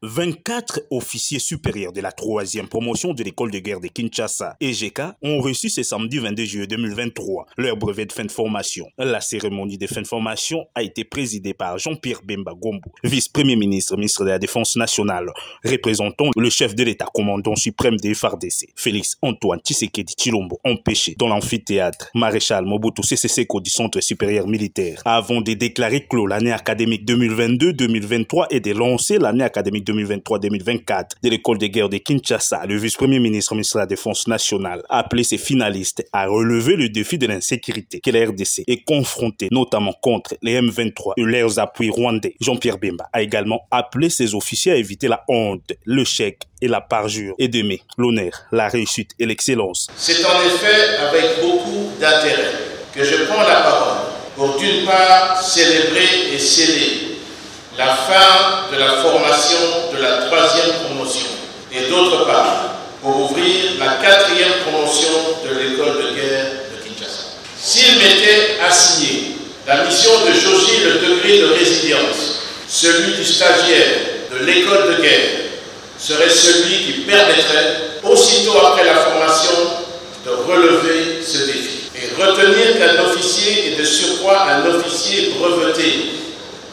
24 officiers supérieurs de la 3e promotion de l'école de guerre de Kinshasa, EGK, ont reçu ce samedi 22 juillet 2023 leur brevet de fin de formation. La cérémonie de fin de formation a été présidée par Jean-Pierre Bemba Gombo, vice-premier ministre, ministre de la Défense nationale, représentant le chef de l'État, commandant suprême des FARDC, Félix Antoine Tshisekedi Tshilombo, empêché dans l'amphithéâtre Maréchal Mobutu Sese Seko du Centre supérieur militaire, avant de déclarer clos l'année académique 2022-2023 et de lancer l'année académique 2023-2024 de l'école de guerre de Kinshasa. Le vice-premier ministre, ministre de la Défense nationale, a appelé ses finalistes à relever le défi de l'insécurité que la RDC est confrontée, notamment contre les M23 et leurs appuis rwandais. Jean-Pierre Bemba a également appelé ses officiers à éviter la honte, le chèque et la parjure et d'aimer l'honneur, la réussite et l'excellence. C'est en effet avec beaucoup d'intérêt que je prends la parole pour d'une part célébrer et sceller la fin de la formation de la 3e promotion et d'autre part pour ouvrir la 4e promotion de l'école de guerre de Kinshasa. S'il m'était assigné la mission de jauger le degré de résilience, celui du stagiaire de l'école de guerre serait celui qui permettrait, aussitôt après la formation, de relever ce défi. Et retenir qu'un officier est de surcroît un officier breveté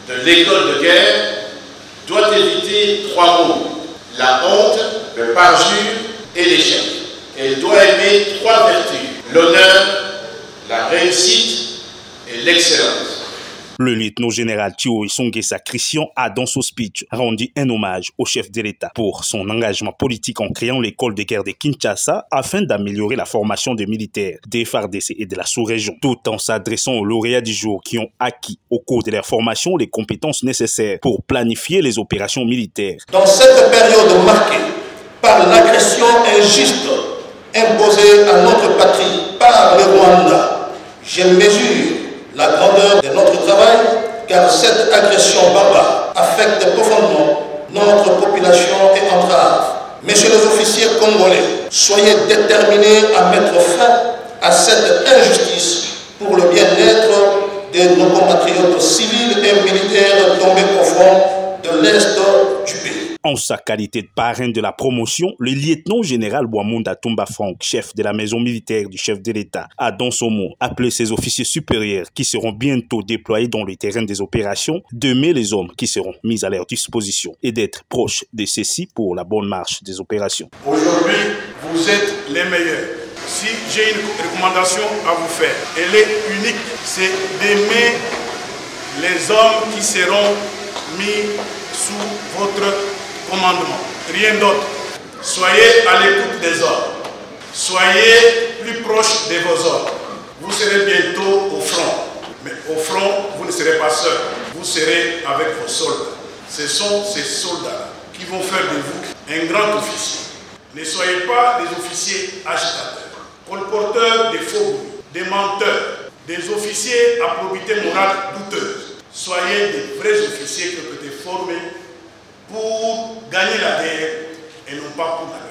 de l'école de guerre doit éviter 3 mots: la honte, le parjure et l'échec. Elle doit aimer 3 vertus: l'honneur, la réussite et l'excellence. Le lieutenant-général Thio Isongesa Christian a dans son speech rendu un hommage au chef de l'État pour son engagement politique en créant l'école de guerre de Kinshasa afin d'améliorer la formation des militaires, des FARDC et de la sous-région, tout en s'adressant aux lauréats du jour qui ont acquis au cours de leur formation les compétences nécessaires pour planifier les opérations militaires. Dans cette période marquée par l'agression injuste imposée à notre patrie par le Rwanda, je mesure la grandeur de notre travail, car cette agression barbare affecte profondément notre population et entrave. Messieurs les officiers congolais, soyez déterminés à mettre fin à cette injustice pour le bien-être de nos compatriotes civils et militaires tombés au fond de l'Est du pays. En sa qualité de parrain de la promotion, le lieutenant-général Bouamounda Toumba Franck, chef de la maison militaire du chef de l'État, a dans son mot appelé ses officiers supérieurs qui seront bientôt déployés dans le terrain des opérations d'aimer les hommes qui seront mis à leur disposition et d'être proches de ceux-ci pour la bonne marche des opérations. Aujourd'hui, vous êtes les meilleurs. Si j'ai une recommandation à vous faire, elle est unique, c'est d'aimer les hommes qui seront mis sous votre commandement. Rien d'autre. Soyez à l'écoute des ordres. Soyez plus proche de vos ordres. Vous serez bientôt au front. Mais au front, vous ne serez pas seul. Vous serez avec vos soldats. Ce sont ces soldats qui vont faire de vous un grand officier. Ne soyez pas des officiers agitateurs, colporteurs de faux bruits, des menteurs, des officiers à probité morale douteuse. Soyez des vrais officiers que vous êtes formés pour gagner la guerre et non pas pour la guerre.